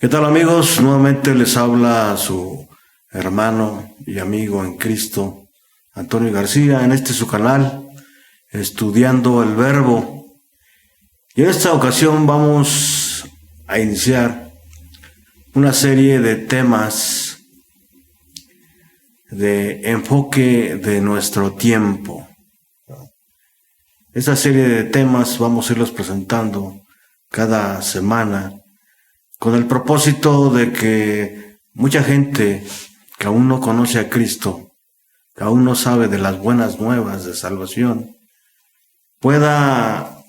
¿Qué tal, amigos? Nuevamente les habla su hermano y amigo en Cristo, Antonio García, en su canal, Estudiando el Verbo. Y en esta ocasión vamos a iniciar una serie de temas de enfoque de nuestro tiempo. Esta serie de temas vamos a irlos presentando cada semana, con el propósito de que mucha gente que aún no conoce a Cristo, que aún no sabe de las buenas nuevas de salvación, pueda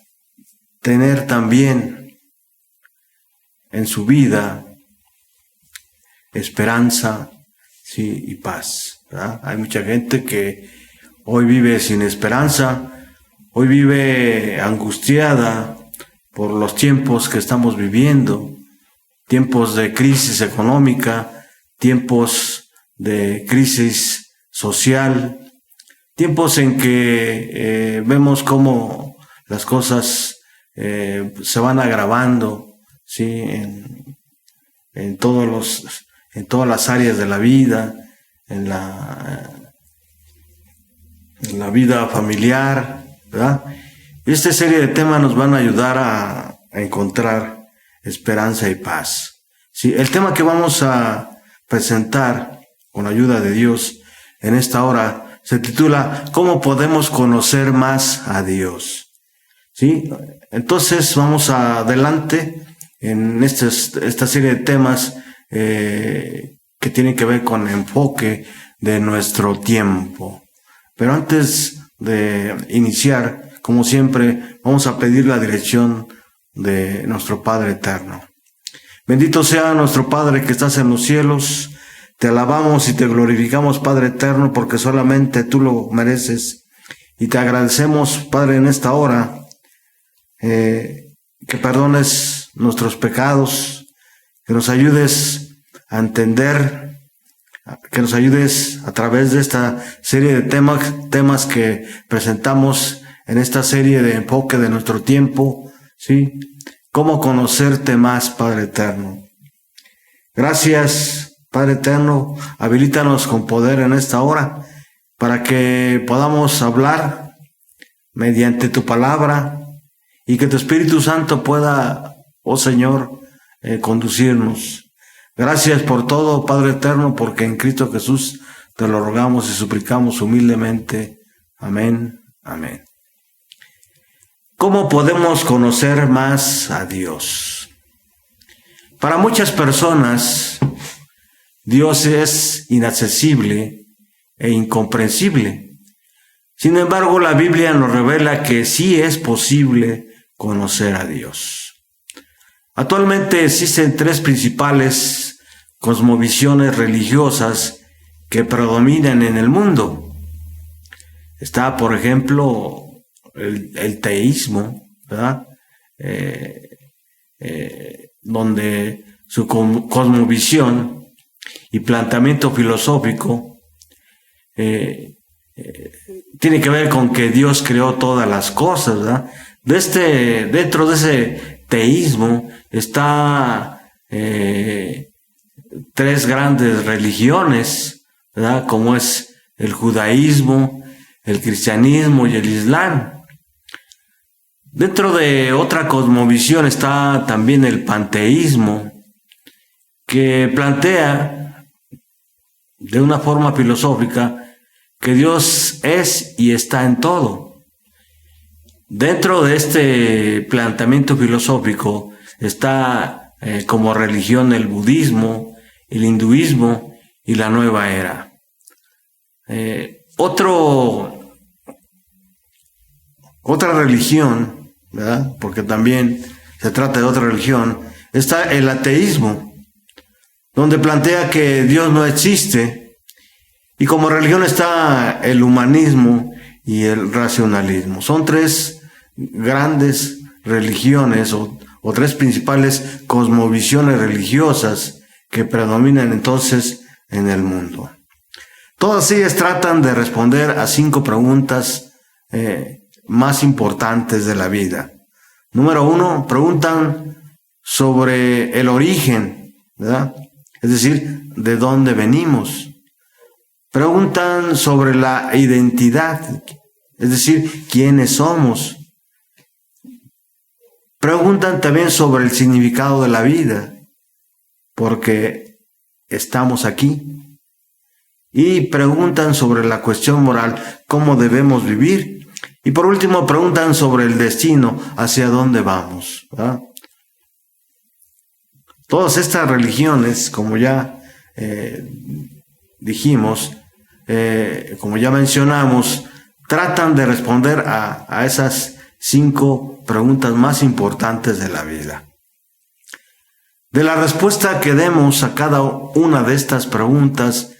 tener también en su vida esperanza, sí, y paz, ¿verdad? Hay mucha gente que hoy vive sin esperanza, hoy vive angustiada por los tiempos que estamos viviendo, tiempos de crisis económica, tiempos de crisis social, tiempos en que vemos cómo las cosas se van agravando, ¿sí? en todas las áreas de la vida, en la vida familiar, ¿verdad? Y esta serie de temas nos van a ayudar a encontrar esperanza y paz. Sí, el tema que vamos a presentar con la ayuda de Dios en esta hora se titula ¿Cómo podemos conocer más a Dios? ¿Sí? Entonces vamos adelante en esta serie de temas que tienen que ver con enfoque de nuestro tiempo. Pero antes de iniciar, como siempre, vamos a pedir la dirección de nuestro Padre eterno. Bendito sea nuestro Padre que estás en los cielos. Te alabamos y te glorificamos, Padre eterno, porque solamente tú lo mereces. Y te agradecemos, Padre, en esta hora, que perdones nuestros pecados, que nos ayudes a entender, que nos ayudes a través de esta serie de temas que presentamos en esta serie de enfoque de nuestro tiempo, ¿sí? ¿Cómo conocerte más, Padre eterno? Gracias, Padre eterno. Habilítanos con poder en esta hora para que podamos hablar mediante tu palabra y que tu Espíritu Santo pueda, oh Señor, conducirnos. Gracias por todo, Padre eterno, porque en Cristo Jesús te lo rogamos y suplicamos humildemente. Amén, amén. ¿Cómo podemos conocer más a Dios? Para muchas personas, Dios es inaccesible e incomprensible. Sin embargo, la Biblia nos revela que sí es posible conocer a Dios. Actualmente existen tres principales cosmovisiones religiosas que predominan en el mundo. Está, por ejemplo, el teísmo, ¿verdad? Donde su cosmovisión y planteamiento filosófico tiene que ver con que Dios creó todas las cosas, ¿verdad? Dentro de ese teísmo está tres grandes religiones, ¿verdad? Como es el judaísmo, el cristianismo y el islam. Dentro de otra cosmovisión está también el panteísmo, que plantea de una forma filosófica que Dios es y está en todo. Dentro de este planteamiento filosófico está como religión el budismo, el hinduismo y la nueva era. Otra religión, ¿verdad? Porque también se trata de otra religión, está el ateísmo, donde plantea que Dios no existe, y como religión está el humanismo y el racionalismo. Son tres grandes religiones o tres principales cosmovisiones religiosas que predominan entonces en el mundo. Todas ellas tratan de responder a 5 preguntas más importantes de la vida. Número 1, preguntan sobre el origen ¿verdad? Es decir, ¿de dónde venimos? Preguntan sobre la identidad, es decir, ¿quiénes somos? Preguntan también sobre el significado de la vida, porque estamos aquí. Y preguntan sobre la cuestión moral, cómo debemos vivir. Y por último, preguntan sobre el destino, hacia dónde vamos, ¿verdad? Todas estas religiones, como ya dijimos, como ya mencionamos, tratan de responder a esas 5 preguntas más importantes de la vida. De la respuesta que demos a cada una de estas preguntas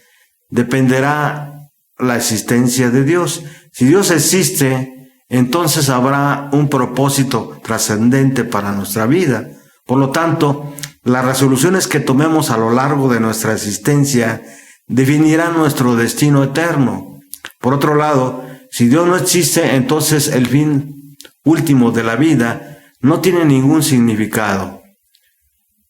dependerá la existencia de Dios. Si Dios existe, entonces habrá un propósito trascendente para nuestra vida. Por lo tanto, las resoluciones que tomemos a lo largo de nuestra existencia definirán nuestro destino eterno. Por otro lado, si Dios no existe, entonces el fin último de la vida no tiene ningún significado.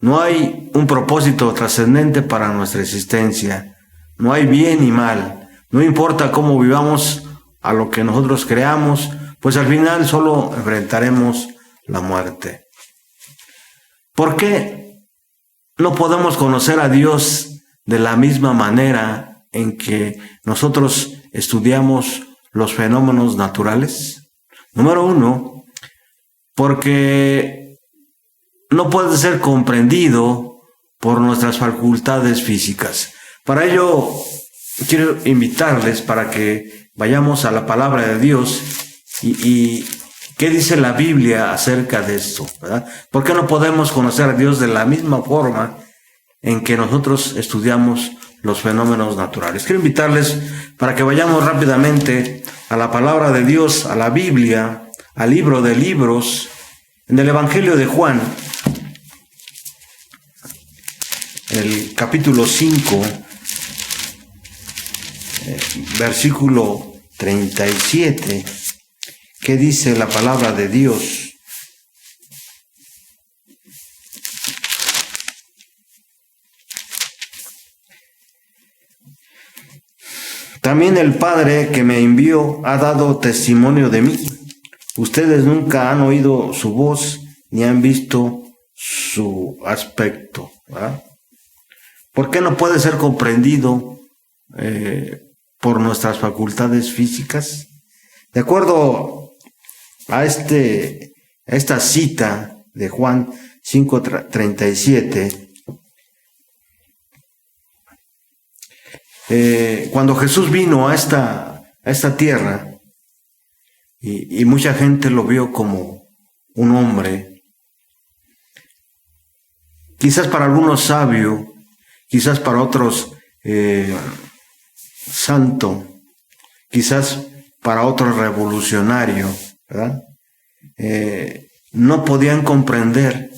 No hay un propósito trascendente para nuestra existencia. No hay bien y mal. No importa cómo vivamos a lo que nosotros creamos, pues al final solo enfrentaremos la muerte. ¿Por qué no podemos conocer a Dios de la misma manera en que nosotros estudiamos los fenómenos naturales? Número 1, porque no puede ser comprendido por nuestras facultades físicas. Para ello, quiero invitarles para que vayamos a la palabra de Dios y qué dice la Biblia acerca de esto, ¿verdad? ¿Por qué no podemos conocer a Dios de la misma forma en que nosotros estudiamos los fenómenos naturales? Quiero invitarles para que vayamos rápidamente a la palabra de Dios, a la Biblia, al libro de libros, en el Evangelio de Juan, el capítulo 5, versículo 37, ¿qué dice la palabra de Dios? También el Padre que me envió ha dado testimonio de mí. Ustedes nunca han oído su voz ni han visto su aspecto, ¿verdad? ¿Por qué no puede ser comprendido por nuestras facultades físicas? De acuerdo a esta cita de Juan 5:37, cuando Jesús vino a esta tierra y mucha gente lo vio como un hombre, quizás para algunos sabio, quizás para otros santo, quizás para otros revolucionario, ¿verdad? No podían comprender,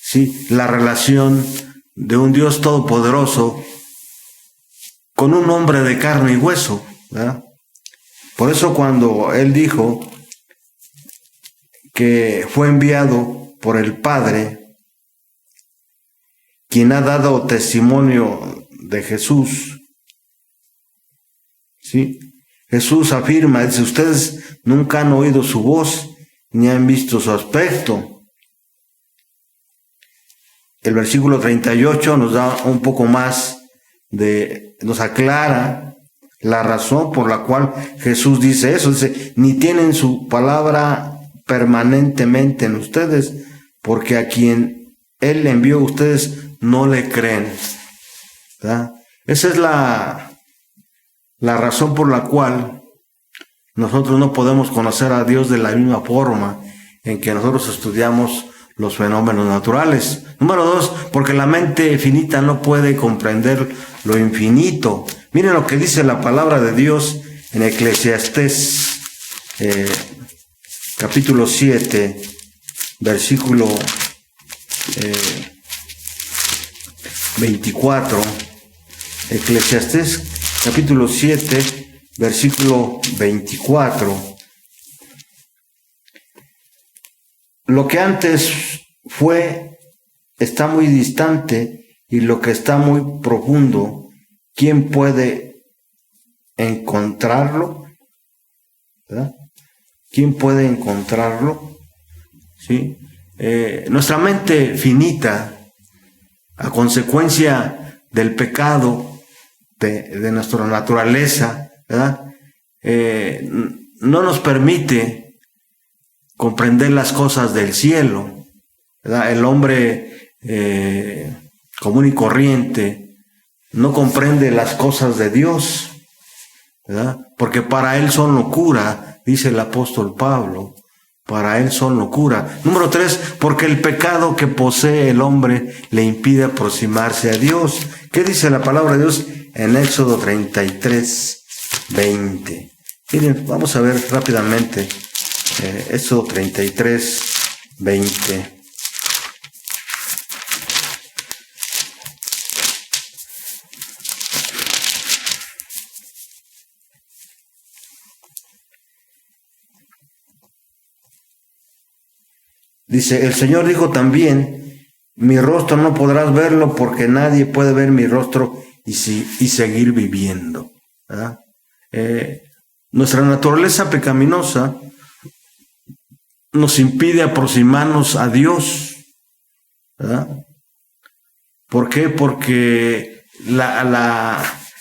¿sí?, la relación de un Dios todopoderoso con un hombre de carne y hueso, ¿verdad? Por eso cuando él dijo que fue enviado por el Padre, quien ha dado testimonio de Jesús, ¿sí? Jesús afirma, dice, ustedes nunca han oído su voz ni han visto su aspecto. El versículo 38 nos da un poco más nos aclara la razón por la cual Jesús dice eso. Dice, ni tienen su palabra permanentemente en ustedes, porque a quien Él envió ustedes no le creen, ¿verdad? Esa es la razón por la cual nosotros no podemos conocer a Dios de la misma forma en que nosotros estudiamos los fenómenos naturales. Número 2, porque la mente finita no puede comprender lo infinito. Miren lo que dice la palabra de Dios en Eclesiastés, capítulo 7, versículo 24. Eclesiastés, capítulo 7, versículo 24. Lo que antes fue está muy distante y lo que está muy profundo, ¿quién puede encontrarlo? ¿Verdad? ¿Quién puede encontrarlo? ¿Sí? Nuestra mente finita, a consecuencia del pecado de nuestra naturaleza, ¿verdad? No nos permite comprender las cosas del cielo, ¿verdad? El hombre común y corriente no comprende las cosas de Dios, ¿verdad? Porque para él son locura, dice el apóstol Pablo. Para él son locura. Número 3, porque el pecado que posee el hombre le impide aproximarse a Dios. ¿Qué dice la palabra de Dios en Éxodo 33, 20? Miren, vamos a ver rápidamente Éxodo 33, 20. Dice, el Señor dijo también, mi rostro no podrás verlo porque nadie puede ver mi rostro y seguir viviendo. Nuestra naturaleza pecaminosa nos impide aproximarnos a Dios. ¿Verdad? ¿Por qué? Porque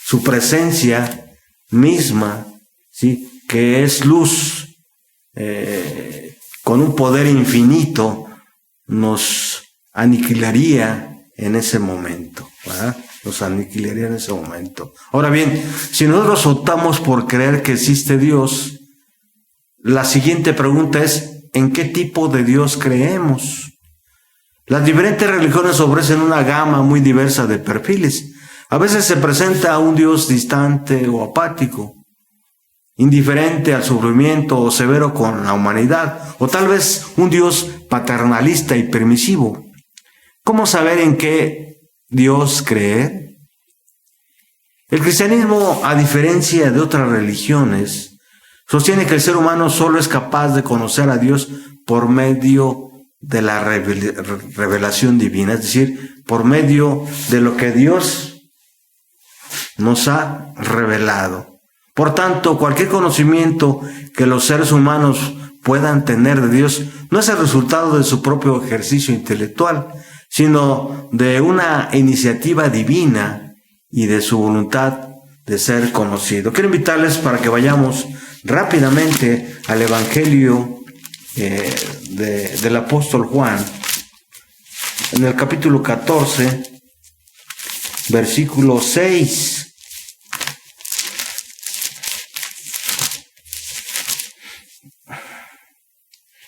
su presencia misma, ¿sí?, que es luz, con un poder infinito, nos aniquilaría en ese momento, ¿verdad? Nos aniquilaría en ese momento. Ahora bien, si nosotros optamos por creer que existe Dios, la siguiente pregunta es, ¿en qué tipo de Dios creemos? Las diferentes religiones ofrecen una gama muy diversa de perfiles. A veces se presenta a un Dios distante o apático, indiferente al sufrimiento o severo con la humanidad, o tal vez un Dios paternalista y permisivo. ¿Cómo saber en qué Dios creer? El cristianismo, a diferencia de otras religiones, sostiene que el ser humano solo es capaz de conocer a Dios por medio de la revelación divina, es decir, por medio de lo que Dios nos ha revelado. Por tanto, cualquier conocimiento que los seres humanos puedan tener de Dios no es el resultado de su propio ejercicio intelectual, sino de una iniciativa divina y de su voluntad de ser conocido. Quiero invitarles para que vayamos rápidamente al Evangelio del apóstol Juan, en el capítulo 14, versículo 6.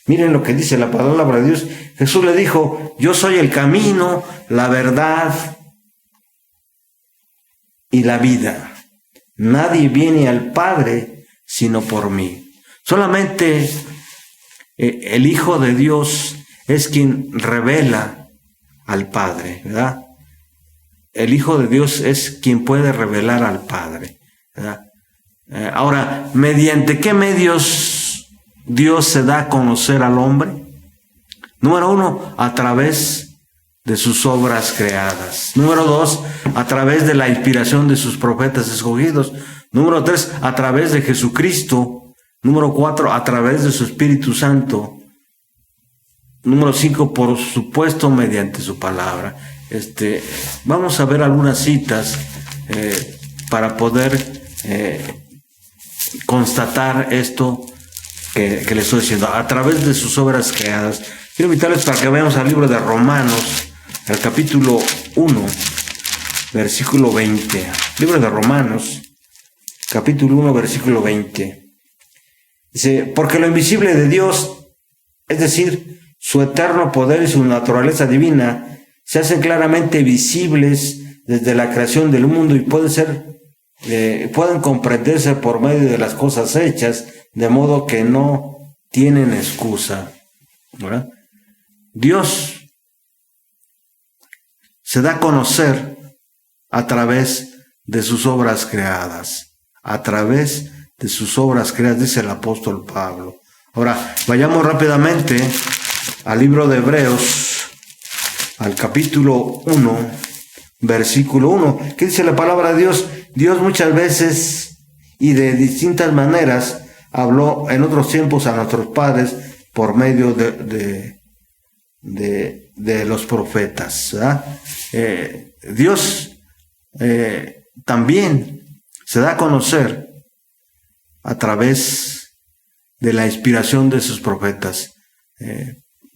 Miren lo que dice la palabra de Dios. Jesús le dijo, yo soy el camino, la verdad y la vida. Nadie viene al Padre sino por mí. Solamente el Hijo de Dios es quien revela al Padre, ¿verdad? El Hijo de Dios es quien puede revelar al Padre, ¿verdad? Ahora, ¿mediante qué medios Dios se da a conocer al hombre? Número 1, a través de sus obras creadas. Número 2, a través de la inspiración de sus profetas escogidos. Número 3, a través de Jesucristo. Número 4, a través de su Espíritu Santo. Número 5, por supuesto, mediante su palabra. Vamos a ver algunas citas para poder constatar esto que le estoy diciendo, a través de sus obras creadas. Quiero invitarles para que vayamos al libro de Romanos, al capítulo 1, versículo 20. Libro de Romanos, capítulo 1, versículo 20. Dice, porque lo invisible de Dios, es decir, su eterno poder y su naturaleza divina, se hacen claramente visibles desde la creación del mundo y pueden comprenderse por medio de las cosas hechas, de modo que no tienen excusa, ¿verdad? Dios se da a conocer a través de sus obras creadas, a través de sus obras creadas, dice el apóstol Pablo. Ahora, vayamos rápidamente al libro de Hebreos, al capítulo 1, versículo 1. ¿Qué dice la palabra de Dios? Dios muchas veces y de distintas maneras habló en otros tiempos a nuestros padres por medio de los profetas, ¿verdad? Dios también se da a conocer a través de la inspiración de sus profetas.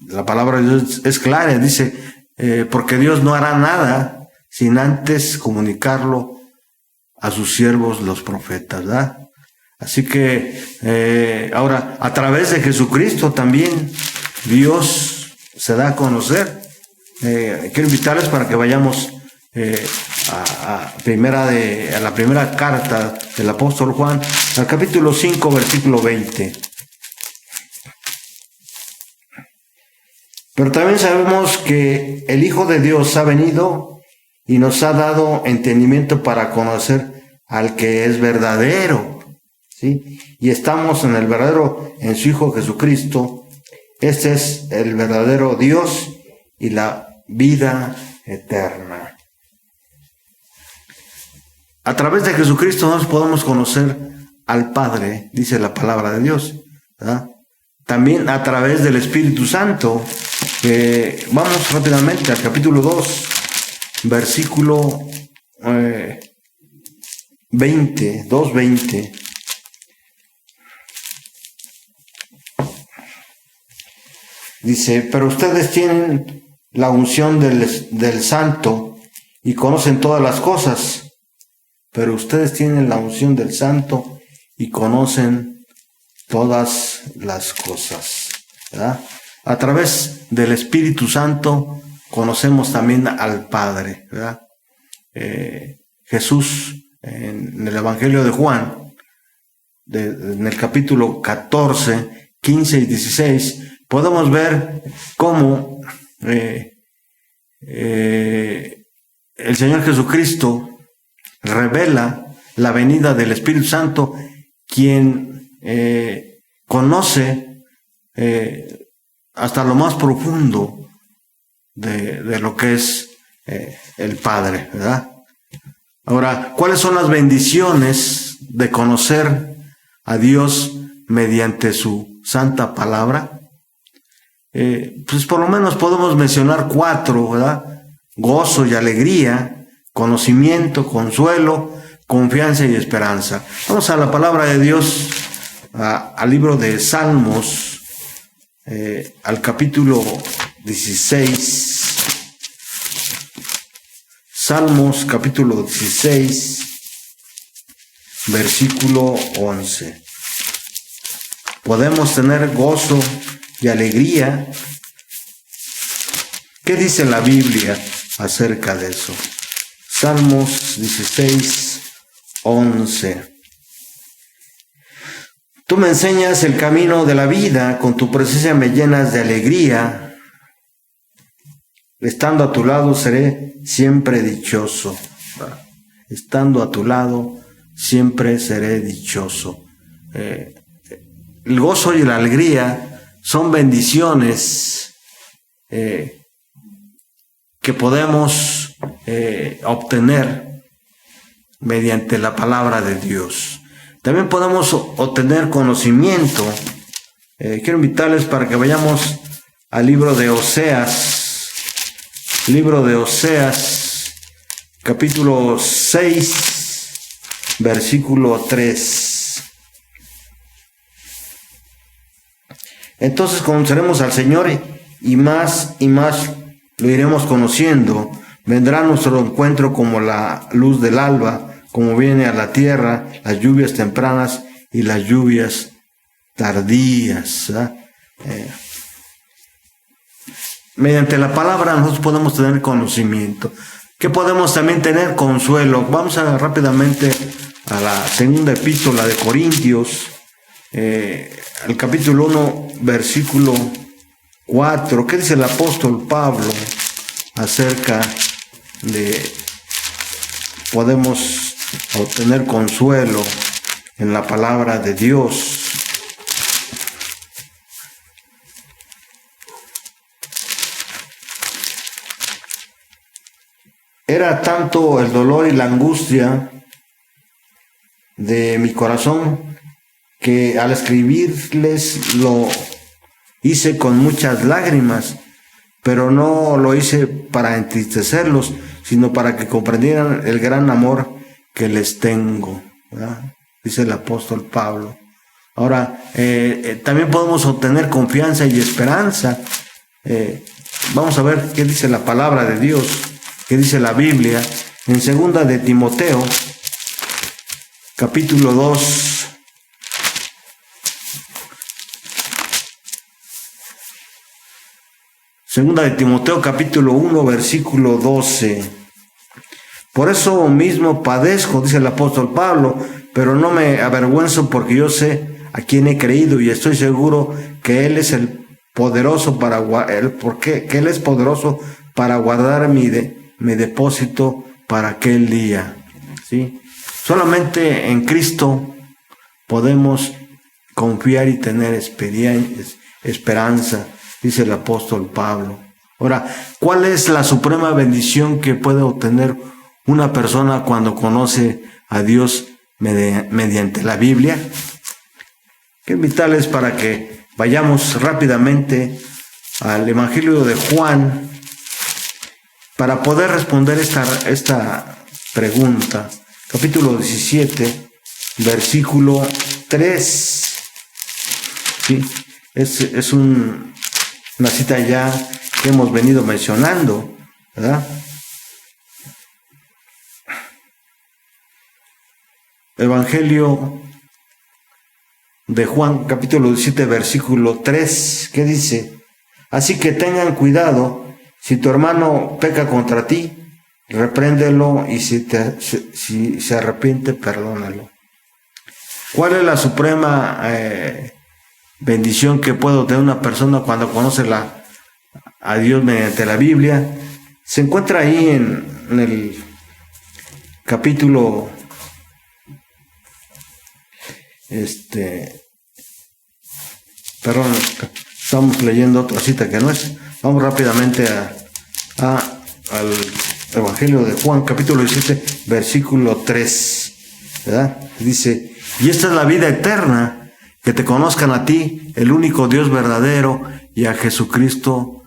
La palabra de Dios es clara, dice, porque Dios no hará nada sin antes comunicarlo a sus siervos los profetas, ¿verdad? Así que ahora, a través de Jesucristo también Dios se da a conocer. Quiero invitarles para que vayamos a la primera carta del apóstol Juan, al capítulo 5, versículo 20. Pero también sabemos que el Hijo de Dios ha venido y nos ha dado entendimiento para conocer al que es verdadero, ¿sí? Y estamos en el verdadero, en su Hijo Jesucristo. Este es el verdadero Dios y la vida eterna. A través de Jesucristo nos podemos conocer al Padre, dice la palabra de Dios, ¿verdad? También a través del Espíritu Santo. Vamos rápidamente al capítulo 2, versículo 2:20. Dice, pero ustedes tienen la unción del Santo y conocen todas las cosas. Pero ustedes tienen la unción del Santo y conocen todas las cosas, ¿verdad? A través del Espíritu Santo conocemos también al Padre, ¿verdad? Jesús, en el Evangelio de Juan, en el capítulo 14, 15 y 16, podemos ver cómo el Señor Jesucristo revela la venida del Espíritu Santo, quien conoce hasta lo más profundo de lo que es el Padre, ¿verdad? Ahora, ¿cuáles son las bendiciones de conocer a Dios mediante su santa palabra? Pues por lo menos podemos mencionar 4, ¿verdad? Gozo y alegría, conocimiento, consuelo, confianza y esperanza. Vamos a la palabra de Dios, al libro de Salmos, al capítulo 16. Salmos capítulo 16, versículo 11. Podemos tener gozo y alegría. ¿Qué dice la Biblia acerca de eso? Salmos 16, 11. Tú me enseñas el camino de la vida, con tu presencia me llenas de alegría. Estando a tu lado seré siempre dichoso. Estando a tu lado siempre seré dichoso. El gozo y la alegría son bendiciones que podemos obtener mediante la palabra de Dios. También podemos obtener conocimiento. Quiero invitarles para que vayamos al libro de Oseas. Libro de Oseas, capítulo 6, versículo 3. Entonces conoceremos al Señor y más lo iremos conociendo. Vendrá a nuestro encuentro como la luz del alba, como viene a la tierra las lluvias tempranas y las lluvias tardías. Mediante la palabra nosotros podemos tener conocimiento. ¿Qué podemos también tener? Consuelo. Vamos rápidamente a la segunda epístola de Corintios, el capítulo 1, versículo 4. ¿Qué dice el apóstol Pablo acerca de podemos obtener consuelo en la palabra de Dios? Era tanto el dolor y la angustia de mi corazón que al escribirles lo hice con muchas lágrimas, pero no lo hice para entristecerlos, sino para que comprendieran el gran amor que les tengo, ¿verdad? Dice el apóstol Pablo. Ahora, también podemos obtener confianza y esperanza. Vamos a ver qué dice la palabra de Dios, qué dice la Biblia, en 2 de Timoteo, capítulo 2. Segunda de Timoteo, capítulo 1, versículo 12. Por eso mismo padezco, dice el apóstol Pablo, pero no me avergüenzo porque yo sé a quién he creído y estoy seguro que Él es el poderoso que Él es poderoso para guardar mi depósito para aquel día. ¿Sí? Solamente en Cristo podemos confiar y tener esperanza, dice el apóstol Pablo. Ahora, ¿cuál es la suprema bendición que puede obtener una persona cuando conoce a Dios mediante la Biblia? Quiero invitarles para que vayamos rápidamente al Evangelio de Juan para poder responder esta pregunta. Capítulo 17, versículo 3. ¿Sí? Es una cita ya que hemos venido mencionando, ¿verdad? Evangelio de Juan, capítulo 17, versículo 3, ¿qué dice? Así que tengan cuidado, si tu hermano peca contra ti, repréndelo y si se arrepiente, perdónalo. ¿Cuál es la suprema bendición que puede tener una persona cuando conoce a Dios mediante la Biblia? Se encuentra ahí en el capítulo estamos leyendo otra cita que no es. Vamos rápidamente al Evangelio de Juan, capítulo 17, versículo 3, ¿verdad? Dice, y esta es la vida eterna, que te conozcan a ti, el único Dios verdadero, y a Jesucristo,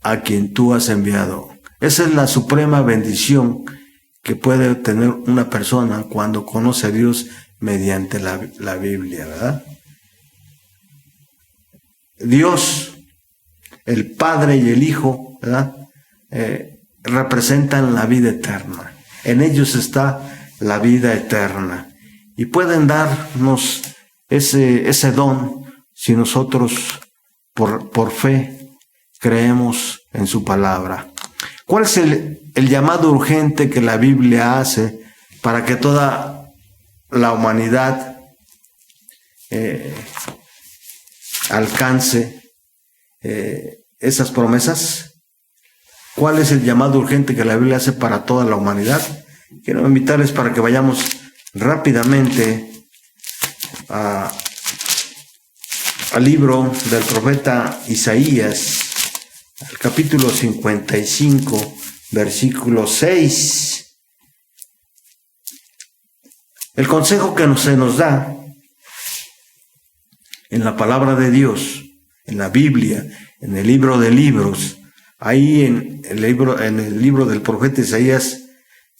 a quien tú has enviado. Esa es la suprema bendición que puede tener una persona cuando conoce a Dios mediante la Biblia, ¿verdad? Dios, el Padre y el Hijo, ¿verdad? Representan la vida eterna. En ellos está la vida eterna. Y pueden darnos ese don si nosotros por fe creemos en su palabra. ¿Cuál es el llamado urgente que la Biblia hace para que toda la humanidad alcance esas promesas? ¿Cuál es el llamado urgente que la Biblia hace para toda la humanidad? Quiero invitarles para que vayamos rápidamente al libro del profeta Isaías, al capítulo 55, versículo 6. El consejo que se nos da en la palabra de Dios, en la Biblia, en el libro de libros, ahí en el libro del profeta Isaías,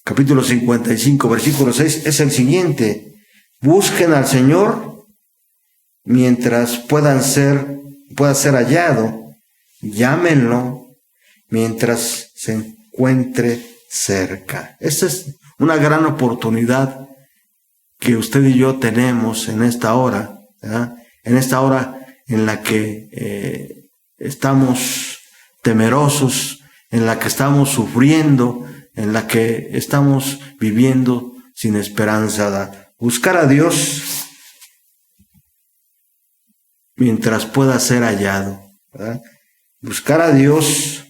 capítulo 55, versículo 6, es el siguiente: busquen al Señor mientras pueda ser hallado, llámenlo mientras se encuentre cerca. Esta es una gran oportunidad que usted y yo tenemos en esta hora, ¿verdad? En esta hora en la que estamos temerosos, en la que estamos sufriendo, en la que estamos viviendo sin esperanza. Buscar a Dios mientras pueda ser hallado, ¿verdad? Buscar a Dios,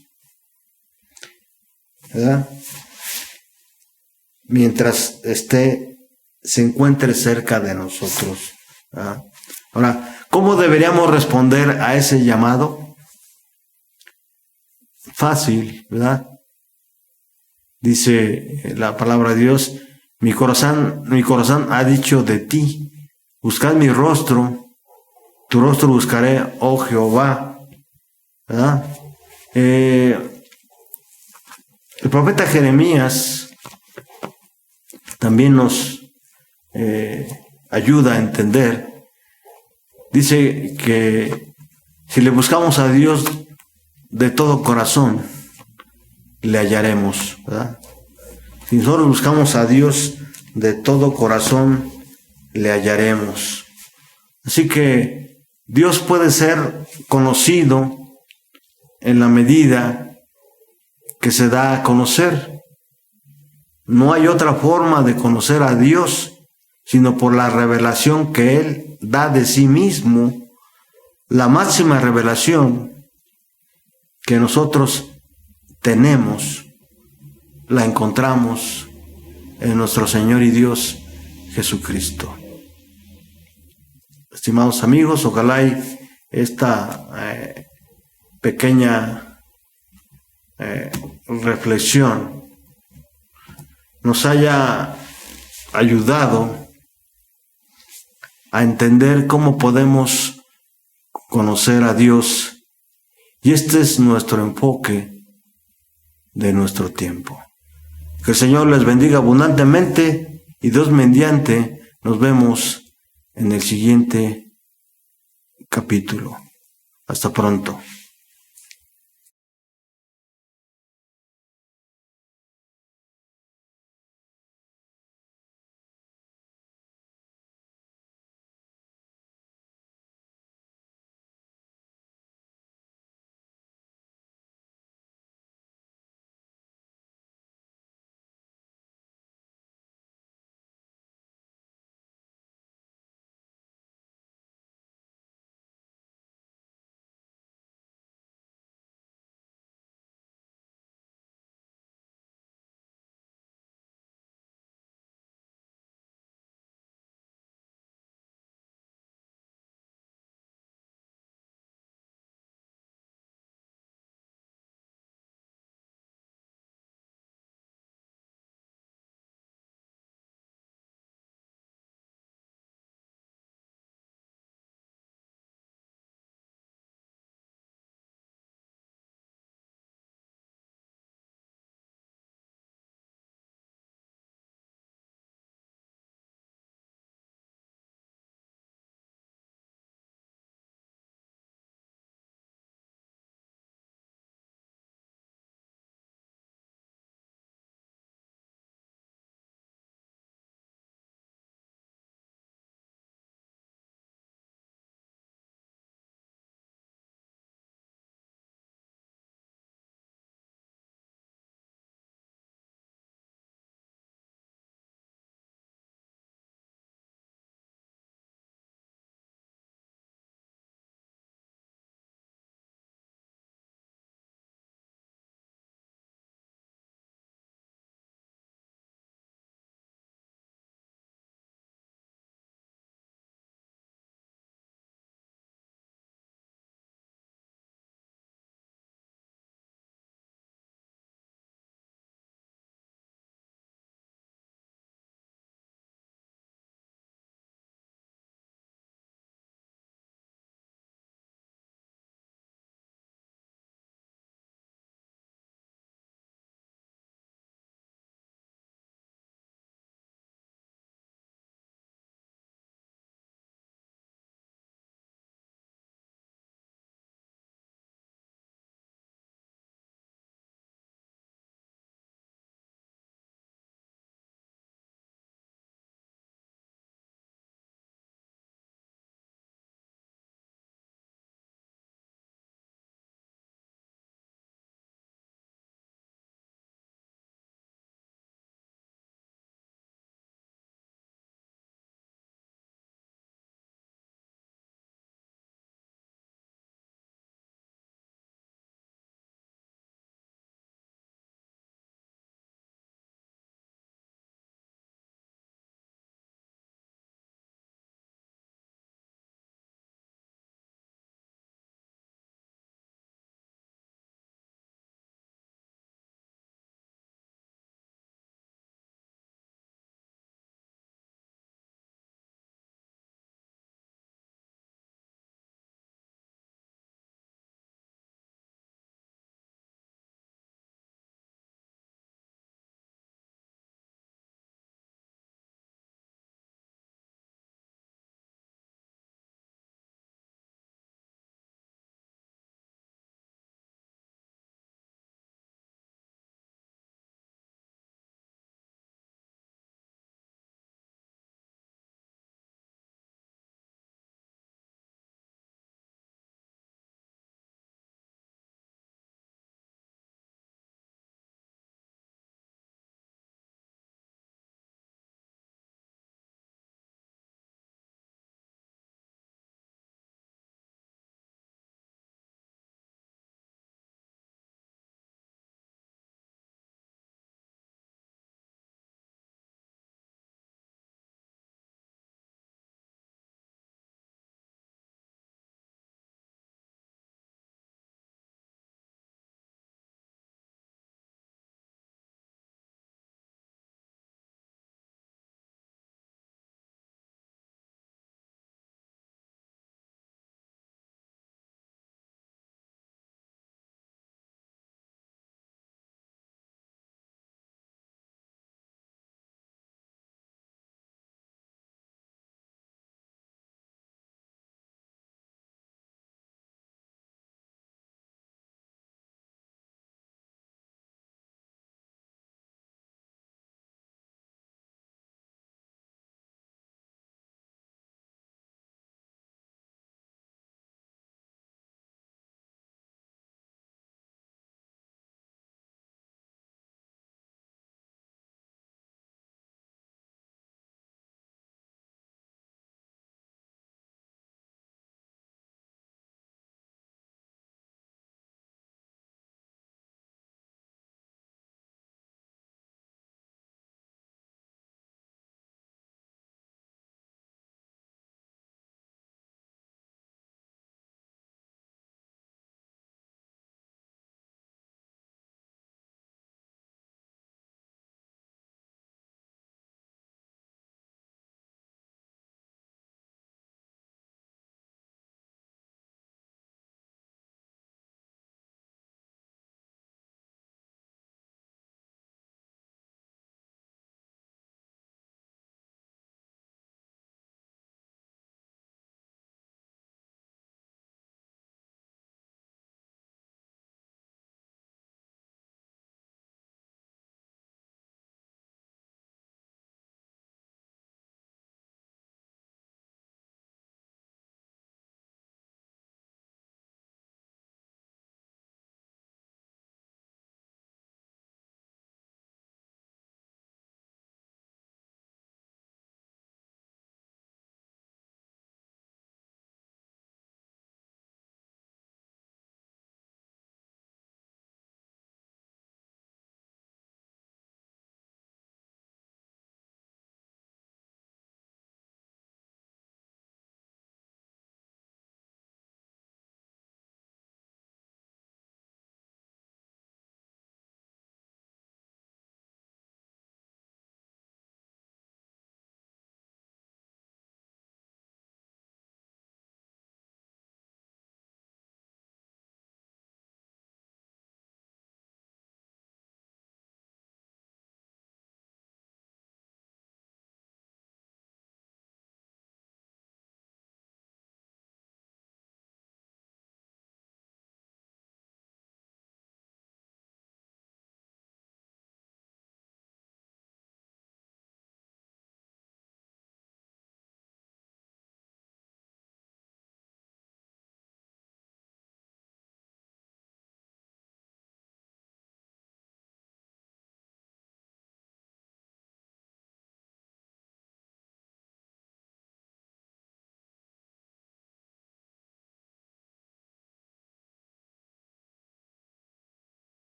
¿verdad? Mientras se encuentre cerca de nosotros, ¿verdad? Ahora, ¿cómo deberíamos responder a ese llamado? Fácil, ¿verdad? Dice la palabra de Dios, mi corazón ha dicho de ti, buscad mi rostro, tu rostro buscaré, oh Jehová. ¿Verdad? El profeta Jeremías también nos ayuda a entender. Dice que si le buscamos a Dios de todo corazón, le hallaremos, ¿verdad? Si nosotros buscamos a Dios de todo corazón, le hallaremos. Así que Dios puede ser conocido en la medida que se da a conocer. No hay otra forma de conocer a Dios sino por la revelación que Él da de sí mismo. La máxima revelación que nosotros tenemos la encontramos en nuestro Señor y Dios Jesucristo. Estimados amigos, ojalá y esta pequeña reflexión nos haya ayudado a entender cómo podemos conocer a Dios, y este es nuestro enfoque de nuestro tiempo. Que el Señor les bendiga abundantemente y Dios mediante nos vemos en el siguiente capítulo. Hasta pronto.